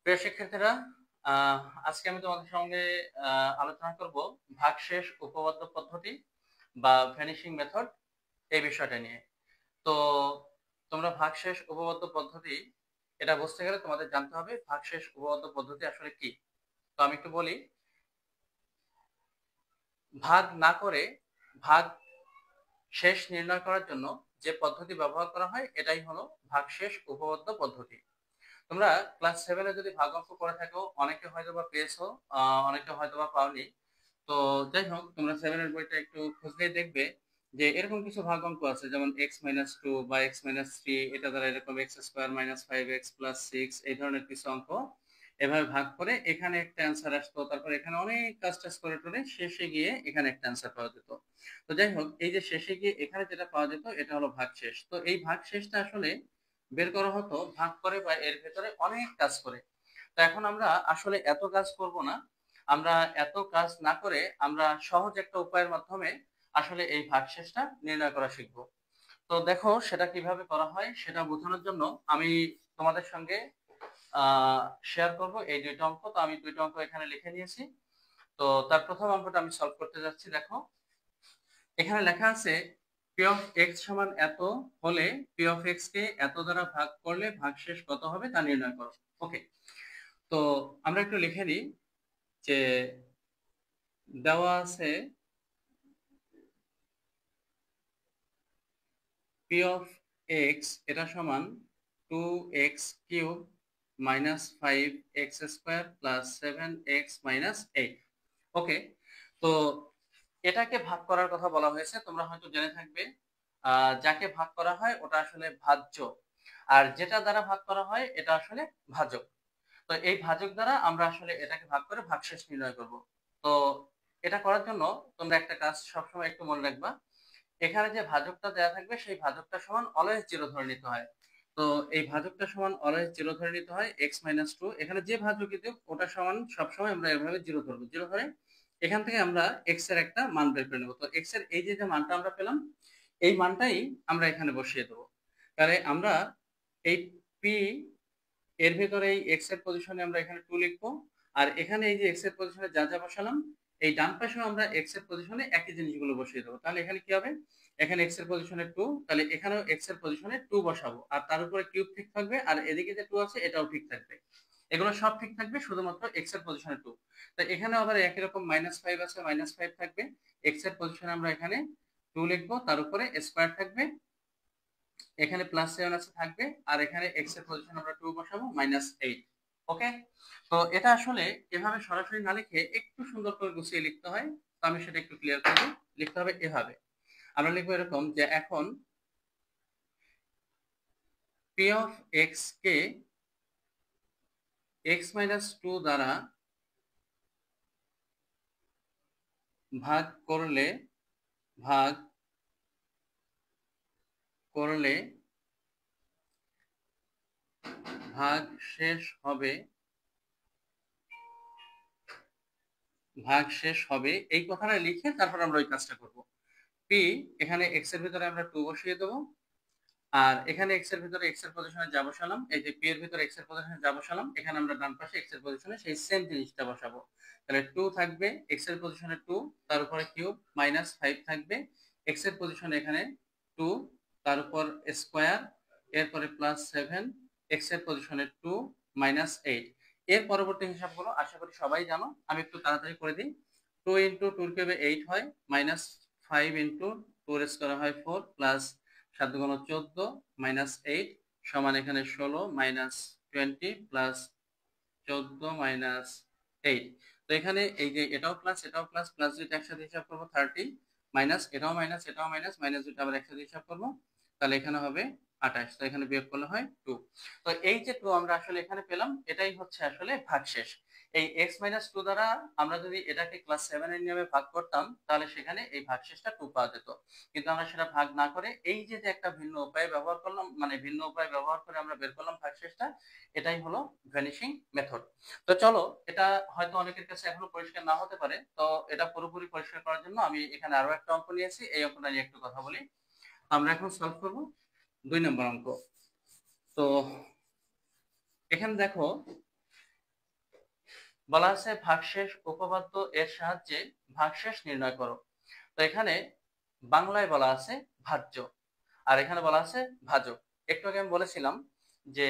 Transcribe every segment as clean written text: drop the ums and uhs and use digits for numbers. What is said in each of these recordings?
প্রিয় শিক্ষার্থীরা, আজকে আমি তোমাদের সঙ্গে আলোচনা করব ভাগশেষ উপপাদ্য পদ্ধতি বা ভ্যানিশিং মেথড এই বিষয়টা নিয়ে। তো তোমরা ভাগশেষ উপপাদ্য পদ্ধতি এটা বুঝতে গেলে তোমাদের জানতে হবে ভাগশেষ উপপাদ্য পদ্ধতি আসলে কি। তো আমি একটু বলি, ভাগ না করে ভাগ শেষ নির্ণয় করার জন্য যে পদ্ধতি ব্যবহার করা হয় এটাই হলো ভাগশেষ উপপাদ্য পদ্ধতি। তোমরা ক্লাস 7 যদি ভাগ অঙ্ক করে থাকো, অনেকে হয়তো বা পেয়েছো, অনেকে হয়তো বা পাওনি। তো যাই হোক, তোমরা 7 এর বইটা একটু খুঁজলেই দেখবে যে এরকম কিছু ভাগ অঙ্ক আছে, যেমন x-2 বা x-3, এটা দ্বারা এরকম x² - 5x + 6 এই ধরনের কিছু অঙ্ক এভাবে ভাগ করে এখানে একটা অ্যান্সার আসতো, তারপর এখানে অনেক কাজ টাজ করে টরে শেষে গিয়ে এখানে একটা অ্যান্সার পাওয়া যেত। তো যাই হোক, এই যে শেষে গিয়ে এখানে যেটা পাওয়া যেত এটা হলো ভাগশেষ। তো এই ভাগশেষটা আসলে বের করা হতো ভাগ করে বা এর ভেতরে অনেক কাজ করে। তো এখন আমরা আসলে এত কাজ করব না, আমরা এত কাজ না করে আমরা সহজ একটা উপায়ের মাধ্যমে আসলে এই ভাগশেষটা নির্ণয় করা শিখব। তো দেখো সেটা কিভাবে করা হয় সেটা বোঝানোর জন্য আমি তোমাদের সঙ্গে শেয়ার করব এই দুইটা অঙ্ক। তো আমি দুইটা অঙ্ক এখানে লিখে নিয়েছি। তো তার প্রথম অঙ্কটা আমি সলভ করতে যাচ্ছি। দেখো এখানে লেখা আছে পি অফ এক্স সমান এত হলে পি অফ এক্স কে এত দ্বারা ভাগ করলে ভাগশেষ কত হবে তা নির্ণয় করো। ওকে, তো আমরা একটু লিখে নিই যে দেওয়া আছে পি অফ এক্স এটা সমান 2x³ - 5x² + 7x - 8। ওকে, তো এটাকে ভাগ করার কথা বলা হয়েছে, তোমরা হয়তো জেনে থাকবে যাকে ভাগ করা হয় ওটা আসলে ভাজ্য, আর যেটা দ্বারা ভাগ করা হয় এটা আসলে ভাজক। তো এই ভাজক দ্বারা আমরা আসলে এটাকে ভাগ করে ভাগশেষ নির্ণয় করব। তো এটা করার জন্য তোমরা একটা কাজ সবসময় একটু মনে রাখবা, এখানে যে ভাজকটা দেওয়া থাকবে সেই ভাজকটা সমান অলওয়েজ 0 ধরে নিতে হয়। তো এই ভাজকটা সমান অলওয়েজ 0 ধরে নিতে হয়, x-2 এখানে যে ভাজকই দিক ওটা সমান সবসময় আমরা এভাবে 0 ধরবো। 0 ধরে এখান থেকে আমরা x এর একটা মান বের করে নেব। তো x এর এই যে যে মানটা আমরা পেলাম এই মানটাই আমরা এখানে বসিয়ে দেবো। তাহলে আমরা এই p এর ভিতরে এই এক্স এর পজিশনে আমরা এখানে 2 লিখবো, আর এখানে এই যে এক্স এর পজিশনে যা যা বসালাম এই ডান পাশেও আমরা এক্স এর পজিশনে একই জিনিসগুলো বসিয়ে দেবো। তাহলে এখানে কি হবে, এখানে এক্স এর পজিশনে 2, তাহলে এখানেও এক্স এর পজিশনে 2 বসাবো, আর তার উপরে কিউব ঠিক থাকবে, আর এদিকে যে 2 আছে এটাও ঠিক থাকবে। এগুলো সব ঠিক থাকবে, শুধুমাত্র এক্স এর পজিশনে 2। তাই এখানে আবার একই রকম -5 আছে, -5 থাকবে। এক্স এর পজিশনে আমরা এখানে 2 লিখবো, তার উপরে স্কয়ার থাকবে, এখানে +7 আছে থাকবে, আর এখানে x এর পজিশন আমরা 2 বসাবো -8। ওকে, তো এটা আসলে এভাবে সরাসরি না লিখে একটু সুন্দর করে গুছিয়ে লিখতে হয়। তো আমি সেটা একটু ক্লিয়ার করব। লিখতে হবে এভাবে, আমরা লিখবো এরকম যে এখন p of x K x-2 দ্বারা ভাগ করলে ভাগ করলে ভাগ শেষ হবে, ভাগ শেষ হবে এই কথাটা লিখে তারপর আমরা ওই কাজটা করব। p এখানে x এর ভিতরে আমরা 2 বসিয়ে দেবো, আর এখানে x এর ভিতরে x এর পজিশনে যা বসালাম, এই যে p এর ভিতরে x এর পজিশনে যা বসালাম এখানে আমরা ডান পাশে x এর পজিশনে সেই সেম জিনিসটা বসাবো। তাহলে 2 থাকবে, x এর পজিশনে 2, তার উপরে কিউব, -5 থাকবে, x এর পজিশনে এখানে 2, তার উপর স্কয়ার, এরপরে +7, x এর পজিশনে 2 -8। এর পরবর্তী হিসাবগুলো আশা করি সবাই জানো, আমি একটু তাড়াতাড়ি করে দিই। 2 * 2 কিউবে 8 হয়, -5 * 2 এর স্কয়ার হয় 4, প্লাস 7 × 14 -8 সমান এখানে 16 -20 প্লাস 14 -8। তো এখানে এই যে এটাও প্লাস এটাও প্লাস, প্লাস দুইটা একসাথে হিসাব করবো 30, মাইনাস এটাও মাইনাস এটাও মাইনাস, মাইনাস দুইটা আবার একসাথে হিসাব করবো, তাহলে এখানে হবে 28। তো এখানে বিয়োগ করলে হয় 2। তো এই যে 2 আমরা আসলে এখানে পেলাম এটাই হচ্ছে আসলে ভাগশেষ। এই x-2 দ্বারা আমরা যদি এটাকে ক্লাস 7 এর নিয়মে ভাগ করতাম তাহলে সেখানে এই ভাগশেষটা 2 পাওয়া যেত। কিন্তু আমরা সেটা ভাগ না করে এই যে যে একটা ভিন্ন উপায় ব্যবহার করলাম, মানে ভিন্ন উপায় ব্যবহার করে আমরা বের করলাম ভাগশেষটা, এটাই হলো ভ্যানিশিং মেথড। তো চলো, এটা হয়তো অনেকের কাছে এখনো পরিষ্কার না হতে পারে, তো এটা পুরোপুরি পরিষ্কার করার জন্য আমি এখানে আরো একটা অঙ্ক নিয়েছি, এই অঙ্কটা নিয়ে একটু কথা বলি। আমরা এখন সলভ করব 2 নম্বর অঙ্ক। তো এখানে দেখো বলা আছে ভাগশেষ উপপাদ্য এর সাহায্যে ভাগশেষ নির্ণয় করো। তো এখানে বাংলায় বলা আছে ভাজ্য, আর এখানে বলা আছে ভাজক। একটু আগে আমি বলেছিলাম যে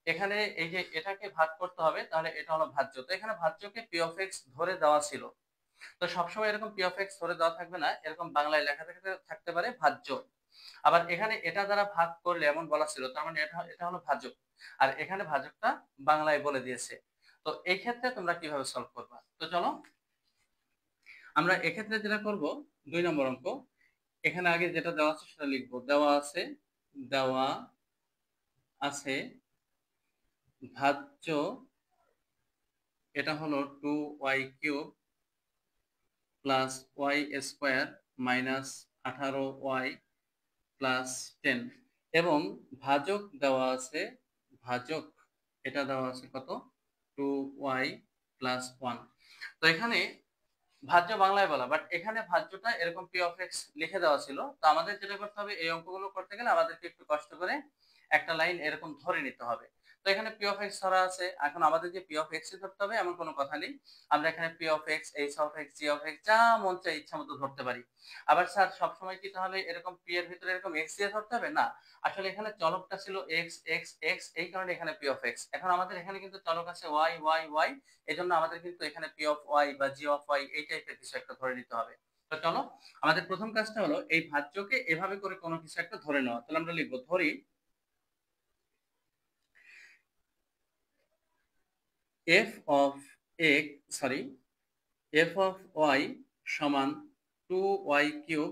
এখানে এই যে এটাকে ভাগ করতে হবে, তাহলে এটা হলো ভাজ্য। তো এখানে ভাজ্যকে পি অফ এক্স ধরে দেওয়া ছিল। তো সবসময় এরকম পি অফ এক্স ধরে দেওয়া থাকবে না, এরকম বাংলায় লেখা থাকতে পারে ভাজ্য। আবার এখানে এটা দ্বারা ভাগ করলে এমন বলা ছিল, তার মানে এটা এটা হলো ভাজক, আর এখানে ভাজকটা বাংলায় বলে দিয়েছে। তো এই ক্ষেত্রে তোমরা কিভাবে সলভ করবা? তো চলো আমরা এক্ষেত্রে যেটা করব, 2 নম্বর অঙ্ক। এখানে আগে যেটা দেওয়া আছে সেটা লিখবো। দেওয়া আছে ভাজ্য, এটা হলো 2y³ plus y square minus 18y plus 10, এবং ভাজক দেওয়া আছে, ভাজক এটা দেওয়া আছে কত, 2y প্লাস 1। তো এখানে ভাজ্য বাংলায় বলা, বাট এখানে ভাজ্যটা এরকম পি অফ এক্স লিখে দেওয়া ছিল। তো আমাদের যেটা করতে হবে, এই অঙ্কগুলো করতে গেলে আমাদেরকে একটু কষ্ট করে একটা লাইন এরকম ধরে নিতে হবে। তো এখানে পি অফ এক্স ধরা আছে, এখন আমাদের যে পি অফ এক্স ধরতে হবে এমন কোনো কথা নেই। আমরা এখানে P of x, H of x, G of x যা মন চাই ইচ্ছা মতো ধরতে পারি। আবার স্যার সবসময় কি তাহলে এরকম পি এর ভিতরে এরকম এক্স দিয়ে ধরতে হবে? না, আসলে এখানে চলকটা ছিল এক্স এক্স এক্স, এই কারণে এখানে পি অফ এক্স। এখন আমাদের এখানে কিন্তু চলক আছে ওয়াই ওয়াই ওয়াই, এই জন্য আমাদের কিন্তু এখানে পি অফ ওয়াই বা জি অফ ওয়াই এই টাইপের কিছু একটা ধরে নিতে হবে। তো চলো আমাদের প্রথম কাজটা হলো এই ভাজ্যকে এভাবে করে কোনো কিছু একটা ধরে নেওয়া। তাহলে আমরা লিখবো, ধরি f of x, sorry, f of y সমান 2y³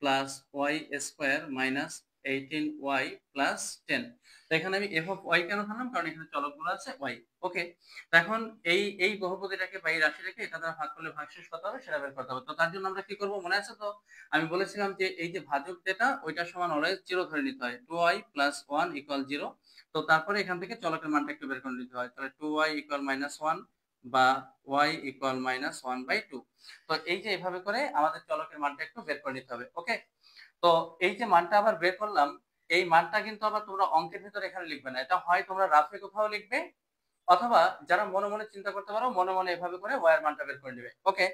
plus y square minus 18y plus 10। তো এখানে আমি এফ অফ ওয়াই কেন ধরলাম, কারণ এখানে চলকগুলো আছে ওয়াই। ওকে, তো এখন এই বহুপদীটাকে বা এই রাশিটাকে এটা দ্বারা ভাগ করলে ভাগশেষ কত হবে সেটা বের করতে হবে। তো তার জন্য আমরা কি করব, মনে আছে তো? আমি বলেছিলাম যে এই যে ভাজক যেটা, ওইটা সমান অলওয়েজ 0 ধরে নিতে হয়, 2y প্লাস 1 ইকুয়াল 0। তো তারপরে এখান থেকে চলকের মানটা একটু বের করে নিতে হয়, তাহলে 2y ইকুয়াল -1 বা y ইকুয়াল -1/2। তো এই যে এইভাবে করে আমাদের চলকের মানটা একটু বের করে নিতে হবে। ওকে, তো এই যে মানটা আবার বের করলাম, এই মানটা কিন্তু আবার তোমরা অঙ্কের ভিতরে এখানে লিখবে না, এটা হয় তোমরা রাফে কোথাও লিখবে, অথবা যারা মনে মনে চিন্তা করতে পারো মনে মনে এভাবে করে y এর মানটা বের করে নেবে। ওকে,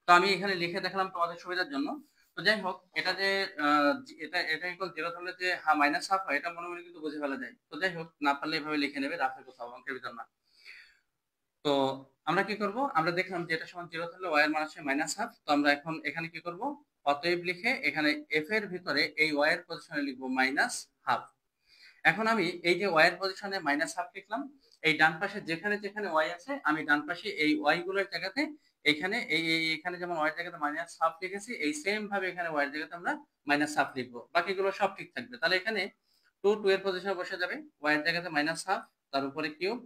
তো আমি এখানে লিখে দেখালাম তোমাদের সুবিধার জন্য। তো যাই হোক, এটা যে এটা এটা ইকুয়াল 0 ধরলে যে -1/2 হয়, এটা মনে মনে কিন্তু বুঝে ফেলা যায়। তো যাই হোক, না পারলে এভাবে লিখে নেবে, রাফে কোথাও, অঙ্কের ভিতর না। তো আমরা কি করব, আমরা দেখলাম যে এটা সমান 0 ধরলে y এর মান আসে -1/2। তো আমরা এখন এখানে কি করব, অতএব লিখে এখানে f এর ভিতরে এই y এর পজিশনে লিখব -1/2। এখন আমি এই যে y এর পজিশনে -1/2 লিখলাম, এই ডান পাশে যেখানে যেখানে y আছে আমি ডান পাশে এই y গুলোর জায়গাতে এখানে এখানে যেমন y এর জায়গাতে -1/2 লিখেছি, এই সেম ভাবে এখানে y এর জায়গাতে আমরা -1/2 লিখবো, বাকিগুলো সব ঠিক থাকবে। তাহলে এখানে 2 এর পজিশনে বসে যাবে, y এর জায়গাতে -1/2 তার উপরে কিউব,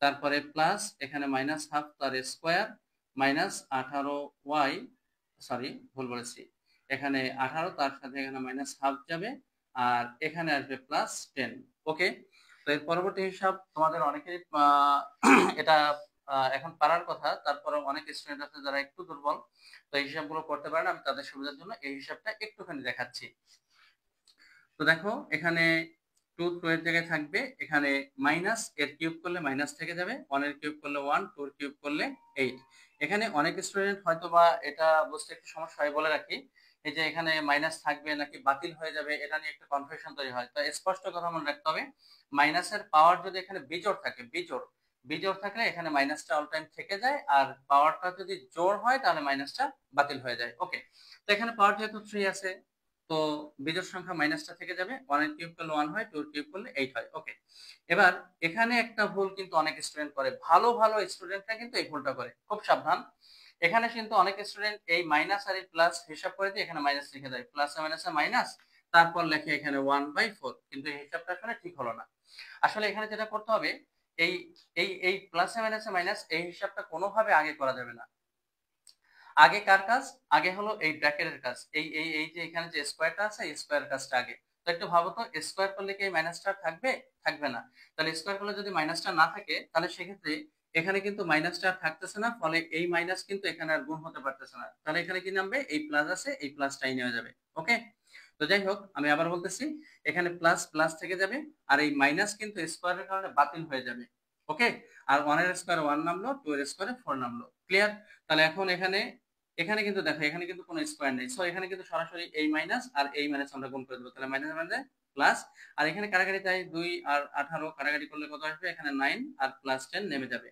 তারপরে প্লাস এখানে -1/2 তার স্কোয়ার মাইনাস 18y, সরি ভুল বলেছি, এখানে 18 তার সাথে এখানে -1/2 যাবে, আর এখানে আসবে +10। ওকে, তো এর পরবর্তী হিসাব তোমাদের অনেকেরই এটা এখন পারার কথা, তারপরে অনেক স্টুডেন্ট আছে যারা একটু দুর্বল, তো এই হিসাবগুলো করতে পারে না। আমি তাদের সুবিধার জন্য এই হিসাবটা একটুখানি দেখাচ্ছি। তো দেখো এখানে 2 এর জায়গায় থাকবে, এখানে মাইনাস এর কিউব করলে মাইনাস থেকে যাবে, 1 এর কিউব করলে 1, 2 এর কিউব করলে 8। এখানে অনেক স্টুডেন্ট হয়তো বা এটা বুঝতে একটু সমস্যা হয়, বলে রাখি, এই যে এখানে মাইনাস থাকবে নাকি বাতিল হয়ে যাবে, এটা নিয়ে একটু কনফিউশন তৈরি হয়। তো স্পষ্ট কথা মনে রাখতে হবে, মাইনাসের পাওয়ার যদি এখানে বিজোড় থাকে, বিজোড় বিজোড় থাকলে এখানে মাইনাসটা অল টাইম থেকে যায়, আর পাওয়ারটা যদি জোড় হয় তাহলে মাইনাসটা বাতিল হয়ে যায়। ওকে, তো এখানে পাওয়ার যেহেতু 3 আছে, তো বিজোড় সংখ্যা মাইনাসটা থেকে যাবে, 1 এর কিউব করলে 1 হয়, 2 এর কিউব করলে 8 হয়। ওকে, এবার এখানে একটা ভুল কিন্তু অনেক স্টুডেন্ট করে, ভালো ভালো স্টুডেন্টরা কিন্তু এই ভুলটা করে, খুব সাবধান। এখানে কিন্তু অনেক স্টুডেন্ট এই মাইনাস আর এই প্লাস হিসাব করে দিয়ে এখানে মাইনাস লিখে দেয়, প্লাস মাইনাসে মাইনাস, তারপর লেখে এখানে 1/4, কিন্তু এই হিসাবটা আসলে ঠিক হলো না। আসলে এখানে যেটা করতে হবে, এই এই প্লাসে মাইনাসে মাইনাস এই হিসাবটা কোনোভাবে আগে করা যাবে না। আগে কার কাজ, আগে হলো এই ব্র্যাকেটের কাজ, এই যে এখানে যে স্কোয়ারটা আছে এই স্কোয়ার কাজটা আগে। তো একটু ভাবো তো, স্কোয়ার করলে কি এই মাইনাসটা থাকবে? থাকবে না। তাহলে স্কোয়ার করলে যদি মাইনাসটা না থাকে, তাহলে সেক্ষেত্রে এখানে কিন্তু মাইনাসটা থাকতেছে না, ফলে এই মাইনাস কিন্তু এখানে আর গুণ হতে পারতেছে না, তাহলে এখানে কি নামবে, এই প্লাস আছে এই প্লাসটাই নেওয়া যাবে। ওকে, তো যাই হোক আমি আবার বলতেছি, এখানে প্লাস প্লাস থেকে যাবে, আর এই মাইনাস কিন্তু স্কোয়ারের কারণে বাতিল হয়ে যাবে। ওকে, আর 1 এর স্কয়ার 1 নামলো, 2 এর স্কয়ারে 4 নামলো। ক্লিয়ার? তাহলে এখন এখানে এখানে কিন্তু দেখো এখানে কিন্তু কোনো স্কয়ার নেই, সো এখানে কিন্তু সরাসরি এই মাইনাস আর এই মাইনাস আমরা গুণ করে দেবো, তাহলে মাইনাস মানে প্লাস। আর এখানে কাটাকাটি তাই 2 আর 18 কাটাকাটি করলে কত আসবে, এখানে 9 আর প্লাস 10 নেমে যাবে।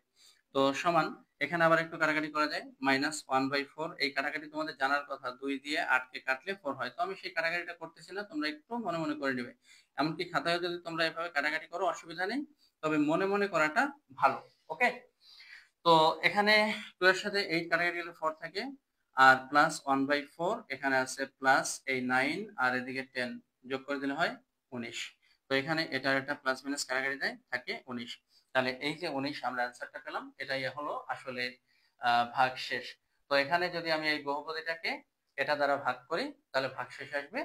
তো সমান, এখানে আবার একটু কাটাকাটি করা যায়, -1/4। এই কাটাকাটি তোমাদের জানার কথা, 2 দিয়ে 8 কে কাটলে 4 হয়। তো আমি সেই কাটাকাটিটা করতেছি না, তোমরা একটু মনে মনে করে নেবে। এমনকি খাতায় যদি তোমরা এভাবে কাটাকাটি করো অসুবিধা নেই, তবে মনে মনে করাটা ভালো। ওকে, তো এখানে 2 এর সাথে 8 কাটাকাটি গেলে 4 থাকে, আর +1/4 এখানে আছে প্লাস এই 9 আর এদিকে 10 যোগ করে দিলে হয় 19। তো এখানে এটা একটা প্লাস মাইনাস কাটাকাটি দেয়, থাকে 19। তাহলে এই যে 19 আমরা অ্যান্সারটা পেলাম, এটাই হলো আসলে ভাগশেষ। তো এখানে যদি আমি এই বহুপদীটাকে এটা দ্বারা ভাগ করি, তাহলে ভাগশেষ আসবে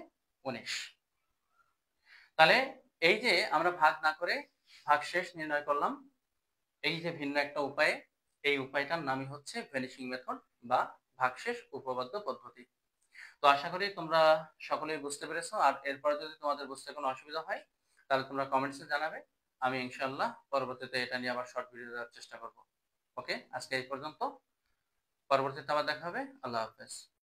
19। তাহলে এই যে আমরা ভাগ না করে ভাগশেষ নির্ণয় করলাম, এই যে ভিন্ন একটা উপায়ে, এই উপায়টার নামই হচ্ছে ভ্যানিশিং মেথড বা ভাগশেষ উপপাদ্য পদ্ধতি। তো আশা করি তোমরা সকলেই বুঝতে পেরেছো। আর এরপরে যদি তোমাদের বুঝতে কোনো অসুবিধা হয়, তাহলে তোমরা কমেন্টসে জানাবে। আমি ইনশাআল্লাহ পরবর্তীতে এটা নিয়ে আবার শর্ট ভিডিও দেওয়ার চেষ্টা করব। ওকে, আজকে এই পর্যন্ত, পরবর্তীতে আবার দেখা হবে। আল্লাহ হাফেজ।